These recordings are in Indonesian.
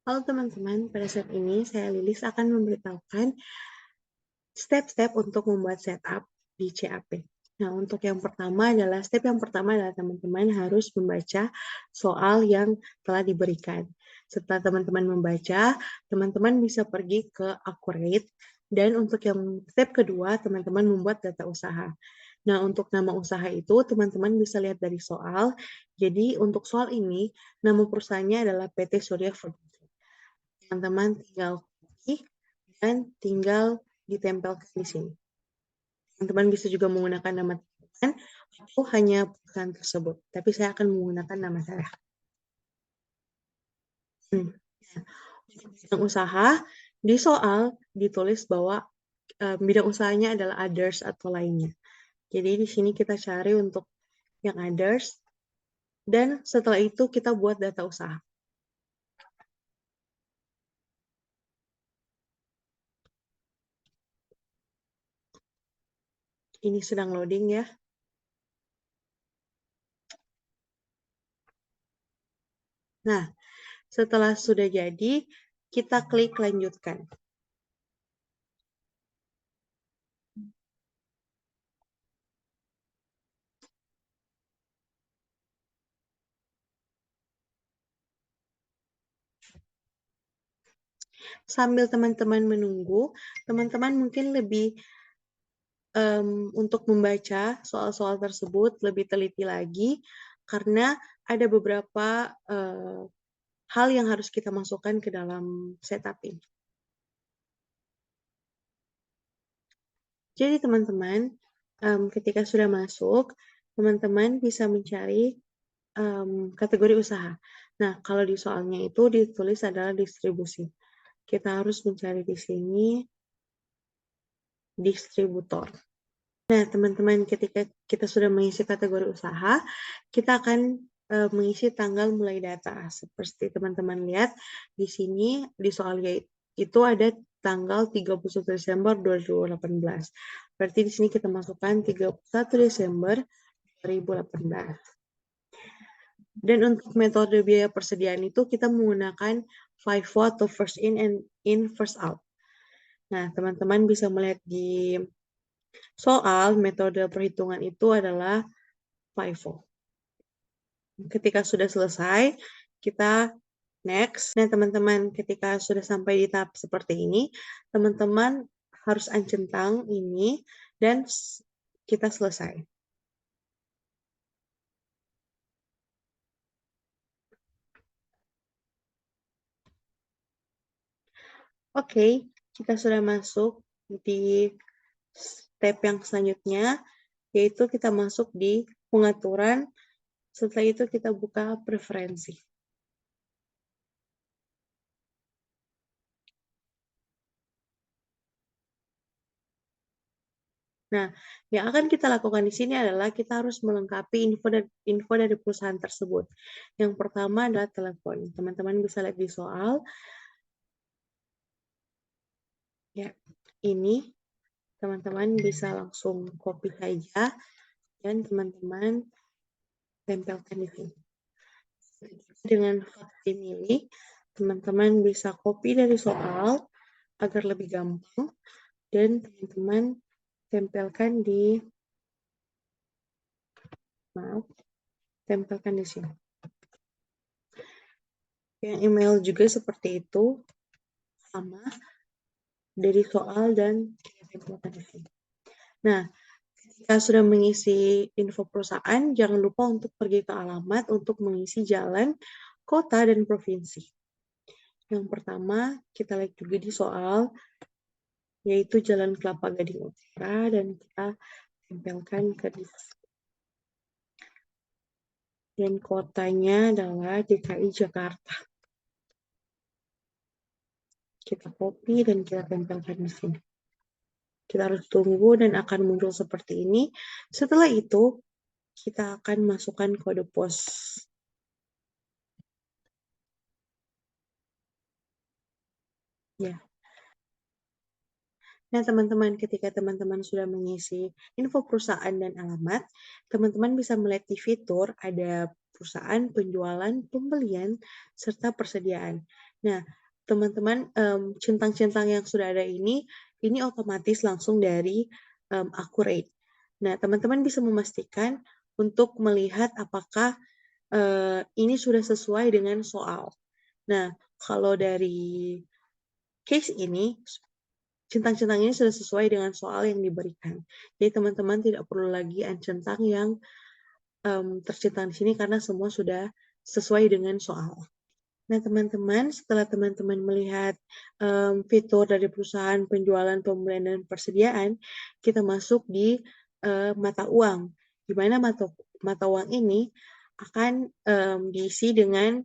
Halo teman-teman, pada saat ini saya Lilis akan memberitahukan step-step untuk membuat setup di CAP. Nah, untuk yang pertama adalah teman-teman harus membaca soal yang telah diberikan. Setelah teman-teman membaca, teman-teman bisa pergi ke Accurate, dan untuk yang step kedua, teman-teman membuat data usaha. Nah, untuk nama usaha itu teman-teman bisa lihat dari soal. Jadi, untuk soal ini, nama perusahaannya adalah PT Surya Food. Teman-teman tinggal pilih dan tinggal ditempelkan di sini. Teman-teman bisa juga menggunakan nama teman atau hanya perusahaan tersebut. Tapi saya akan menggunakan nama saya. Bidang usaha, di soal ditulis bahwa bidang usahanya adalah others atau lainnya. Jadi di sini kita cari untuk yang others, dan setelah itu kita buat data usaha. Ini sedang loading ya. Nah, setelah sudah jadi, kita klik lanjutkan. Sambil teman-teman menunggu, teman-teman mungkin lebih untuk membaca soal-soal tersebut lebih teliti lagi, karena ada beberapa hal yang harus kita masukkan ke dalam setup ini. Jadi teman-teman, ketika sudah masuk, teman-teman bisa mencari kategori usaha. Nah, kalau di soalnya itu ditulis adalah distribusi. Kita harus mencari di sini distributor. Nah, teman-teman, ketika kita sudah mengisi kategori usaha, kita akan mengisi tanggal mulai data. Seperti teman-teman lihat di sini, di soalnya itu ada tanggal 31 Desember 2018. Berarti di sini kita masukkan 31 Desember 2018. Dan untuk metode biaya persediaan itu kita menggunakan FIFO atau first in and in first out. Nah, teman-teman bisa melihat di soal metode perhitungan itu adalah FIFO. Ketika sudah selesai, kita next. Nah, teman-teman, ketika sudah sampai di tahap seperti ini, teman-teman harus centang ini dan kita selesai. Oke, kita sudah masuk di step yang selanjutnya, yaitu kita masuk di pengaturan. Setelah itu kita buka preferensi. Nah, yang akan kita lakukan di sini adalah kita harus melengkapi info dari perusahaan tersebut. Yang pertama adalah telepon. Teman-teman bisa lihat di soal. Ya, ini teman-teman bisa langsung copy saja dan teman-teman tempelkan di sini. Dengan hot milih, teman-teman bisa copy dari soal agar lebih gampang dan teman-teman tempelkan di tempelkan di sini. Yang email juga seperti itu, sama dari soal dan tempelkan di sini. Nah, ketika sudah mengisi info perusahaan, jangan lupa untuk pergi ke alamat untuk mengisi jalan, kota, dan provinsi. Yang pertama, kita lihat juga di soal, yaitu Jalan Kelapa Gading Utara, dan kita tempelkan ke di dan kotanya adalah DKI Jakarta. Kita copy dan kita tempelkan di sini. Kita harus tunggu dan akan muncul seperti ini. Setelah itu, kita akan masukkan kode pos. Ya. Nah, teman-teman, ketika teman-teman sudah mengisi info perusahaan dan alamat, teman-teman bisa melihat di fitur ada perusahaan, penjualan, pembelian, serta persediaan. Nah, teman-teman, centang-centang yang sudah ada ini otomatis langsung dari Accurate. Nah, teman-teman bisa memastikan untuk melihat apakah ini sudah sesuai dengan soal. Nah, kalau dari case ini, centang-centang ini sudah sesuai dengan soal yang diberikan. Jadi teman-teman tidak perlu lagi centang yang tercentang di sini karena semua sudah sesuai dengan soal. Nah, teman-teman, setelah teman-teman melihat fitur dari perusahaan, penjualan, pembelian, dan persediaan, kita masuk di mata uang. Di mana mata uang ini akan diisi dengan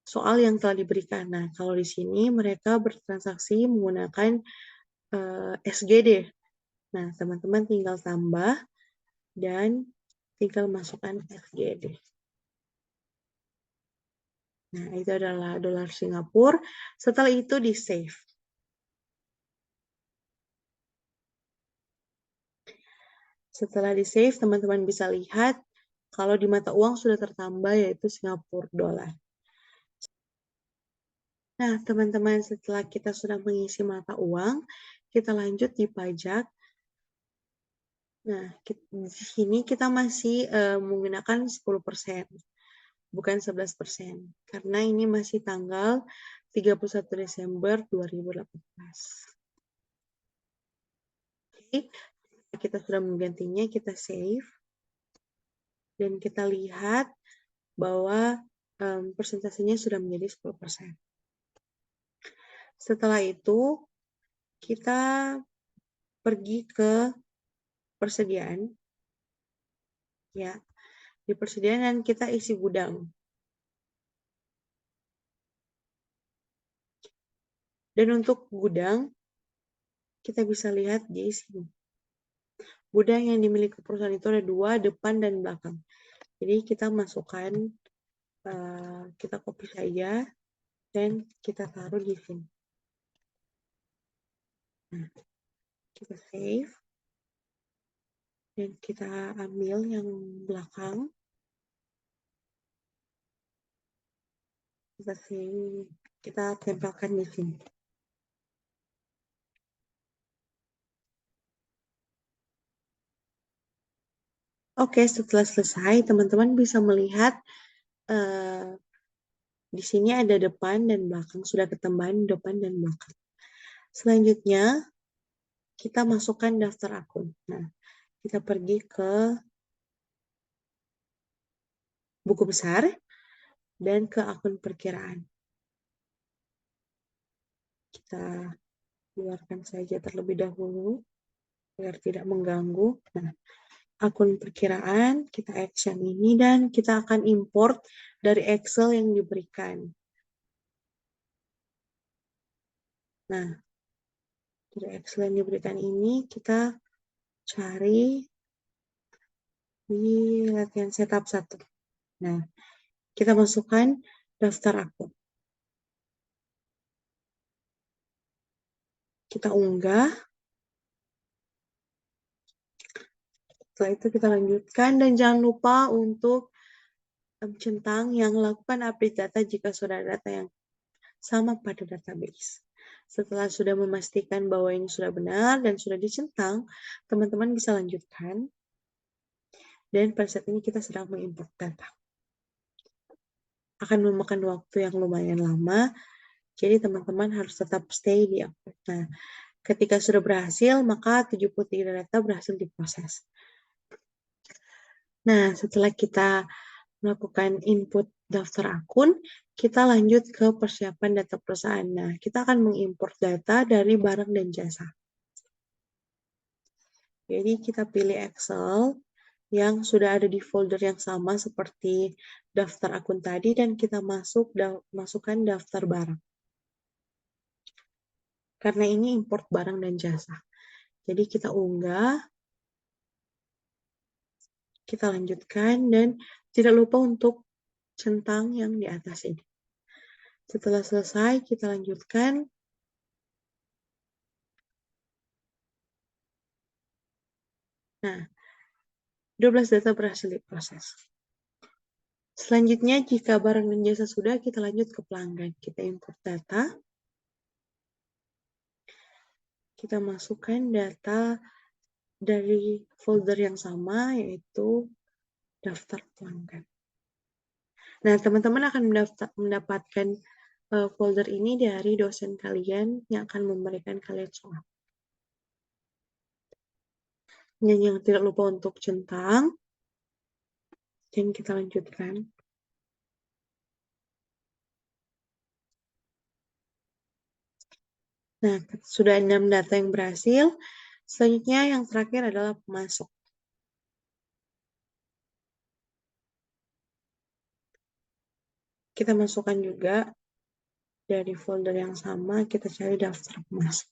soal yang telah diberikan. Nah, kalau di sini mereka bertransaksi menggunakan SGD. Nah, teman-teman tinggal tambah dan tinggal masukkan SGD. Nah, itu adalah dolar Singapura. Setelah itu di save. Setelah di save, teman-teman bisa lihat kalau di mata uang sudah tertambah yaitu Singapura dolar. Nah, teman-teman, setelah kita sudah mengisi mata uang, kita lanjut di pajak. Nah, di sini kita masih menggunakan 10%, bukan 11%. Karena ini masih tanggal 31 Desember 2018. Oke, kita sudah menggantinya, kita save. Dan kita lihat bahwa persentasenya sudah menjadi 10%. Setelah itu, kita pergi ke persediaan. Ya, di persediaan dan kita isi gudang. Dan untuk gudang, kita bisa lihat di sini. Gudang yang dimiliki perusahaan itu ada 2, depan dan belakang. Jadi kita masukkan, kita copy saja, dan kita taruh di sini. Nah, kita save. Dan kita ambil yang belakang. Kita tempelkan di sini. Oke, setelah selesai, teman-teman bisa melihat di sini ada depan dan belakang, sudah ketambahan depan dan belakang. Selanjutnya, kita masukkan daftar akun. Nah, kita pergi ke buku besar dan ke akun perkiraan. Kita keluarkan saja terlebih dahulu agar tidak mengganggu. Nah, akun perkiraan, kita action ini dan kita akan import dari Excel yang diberikan. Nah, dari Excel yang diberikan ini kita cari di latihan setup 1. Nah, kita masukkan daftar akun. Kita unggah. Setelah itu kita lanjutkan dan jangan lupa untuk centang yang lakukan update data jika sudah ada data yang sama pada database. Setelah sudah memastikan bahwa ini sudah benar dan sudah dicentang, teman-teman bisa lanjutkan. Dan pada saat ini kita sedang mengimport data. Akan memakan waktu yang lumayan lama, jadi teman-teman harus tetap stay di upload. Nah, ketika sudah berhasil, maka 73 data berhasil diproses. Nah, setelah kita melakukan input daftar akun, kita lanjut ke persiapan data perusahaan. Nah, kita akan mengimport data dari barang dan jasa. Jadi kita pilih Excel yang sudah ada di folder yang sama seperti daftar akun tadi dan kita masukkan daftar barang. Karena ini import barang dan jasa. Jadi kita unggah, kita lanjutkan dan tidak lupa untuk centang yang di atas ini. Setelah selesai, kita lanjutkan. Nah, 12 data berhasil diproses. Selanjutnya, jika barang dan jasa sudah, kita lanjut ke pelanggan. Kita import data. Kita masukkan data dari folder yang sama, yaitu daftar pelanggan. Nah, teman-teman akan mendapatkan folder ini dari dosen kalian yang akan memberikan kalian soal. Dan yang tidak lupa untuk centang. Dan kita lanjutkan. Nah, sudah 6 data yang berhasil. Selanjutnya yang terakhir adalah pemasok. Kita masukkan juga dari folder yang sama, kita cari daftar pemasok.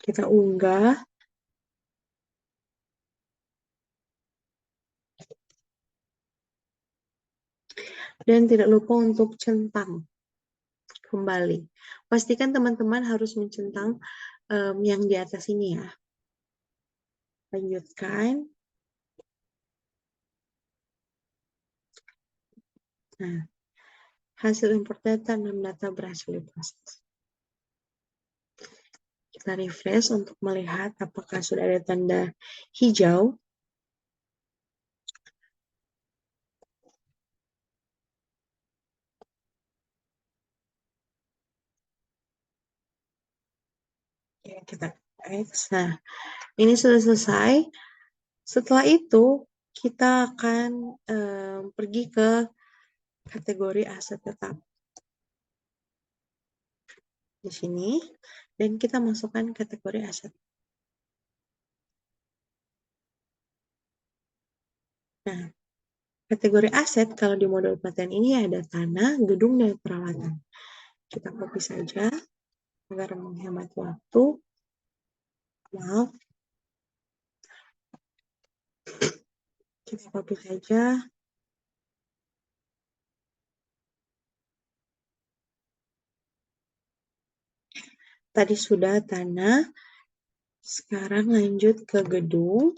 Kita unggah. Dan tidak lupa untuk centang kembali. Pastikan teman-teman harus mencentang yang di atas ini ya. Lanjutkan. Nah, hasil import data dan data berhasil diproses. Kita refresh untuk melihat apakah sudah ada tanda hijau. Ya, kita X. Nah, ini sudah selesai. Setelah itu, kita akan pergi ke kategori aset tetap. Di sini. Dan kita masukkan kategori aset. Nah, kategori aset kalau di modul pelatihan ini ada tanah, gedung, dan peralatan. Kita copy saja agar menghemat waktu. Maaf. Kita copy saja. Tadi sudah tanah. Sekarang lanjut ke gedung.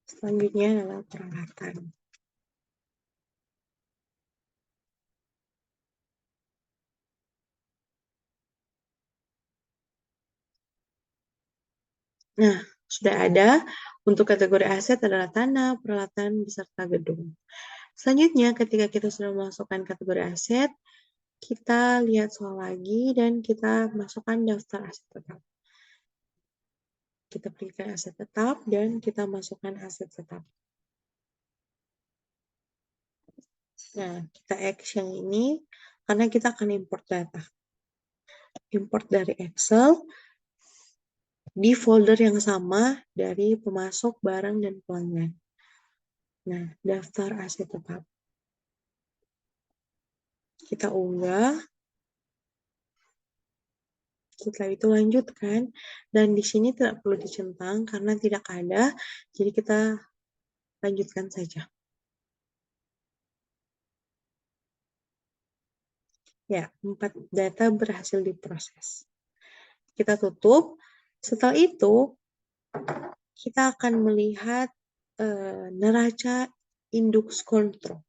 Selanjutnya adalah peralatan. Nah, sudah ada. Untuk kategori aset adalah tanah, peralatan, beserta gedung. Selanjutnya, ketika kita sudah memasukkan kategori aset, kita lihat soal lagi dan kita masukkan daftar aset tetap. Kita pilih aset tetap dan kita masukkan aset tetap. Nah, kita X yang ini karena kita akan import data. Import dari Excel di folder yang sama dari pemasok barang dan pelanggan. Nah, daftar aset tetap. Kita unggah. Setelah itu lanjutkan. Dan di sini tidak perlu dicentang karena tidak ada. Jadi kita lanjutkan saja. Ya, 4 data berhasil diproses. Kita tutup. Setelah itu, kita akan melihat neraca indeks kontrol.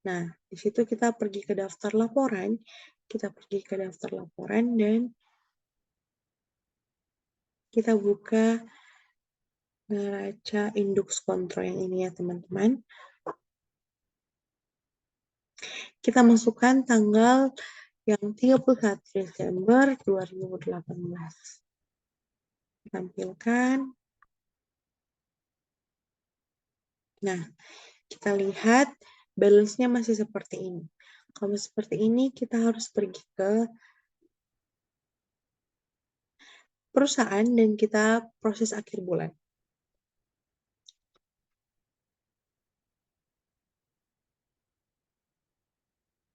Nah, di situ kita pergi ke daftar laporan, kita pergi ke daftar laporan dan kita buka neraca indeks kontrol yang ini ya teman-teman. Kita masukkan tanggal yang 31 Desember 2018. Tampilkan. Nah, kita lihat balance-nya masih seperti ini. Kalau seperti ini, kita harus pergi ke perusahaan dan kita proses akhir bulan.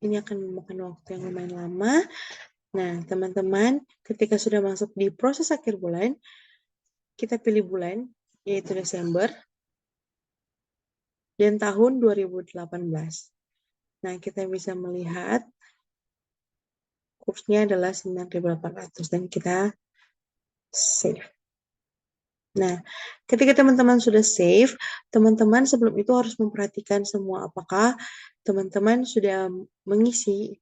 Ini akan memakan waktu yang lumayan lama. Nah, teman-teman, ketika sudah masuk di proses akhir bulan, kita pilih bulan, yaitu Desember, dan tahun 2018. Nah, kita bisa melihat kursnya adalah 9.800 dan kita save. Nah, ketika teman-teman sudah save, teman-teman sebelum itu harus memperhatikan semua apakah teman-teman sudah mengisi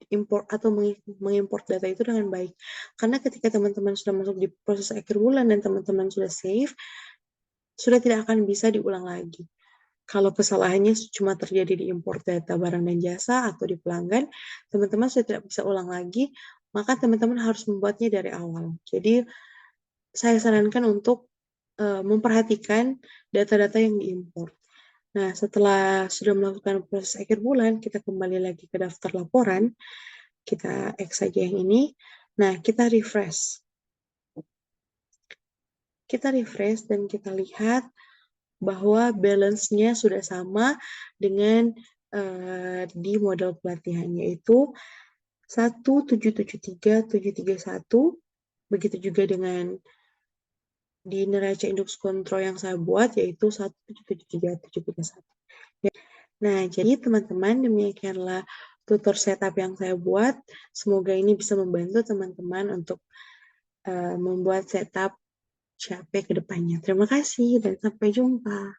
import atau mengimport data itu dengan baik. Karena ketika teman-teman sudah masuk di proses akhir bulan dan teman-teman sudah save, sudah tidak akan bisa diulang lagi. Kalau kesalahannya cuma terjadi di import data barang dan jasa atau di pelanggan, teman-teman sudah tidak bisa ulang lagi, maka teman-teman harus membuatnya dari awal. Jadi, saya sarankan untuk memperhatikan data-data yang diimport. Nah, setelah sudah melakukan proses akhir bulan, kita kembali lagi ke daftar laporan. Kita X saja yang ini. Nah, kita refresh. Kita refresh dan kita lihat bahwa balance-nya sudah sama dengan di model pelatihan, yaitu 1773731. Begitu juga dengan di neraca indeks kontrol yang saya buat, yaitu 1773731. Nah, jadi teman-teman, demikianlah tutor setup yang saya buat. Semoga ini bisa membantu teman-teman untuk membuat setup CAP ke depannya. Terima kasih dan sampai jumpa.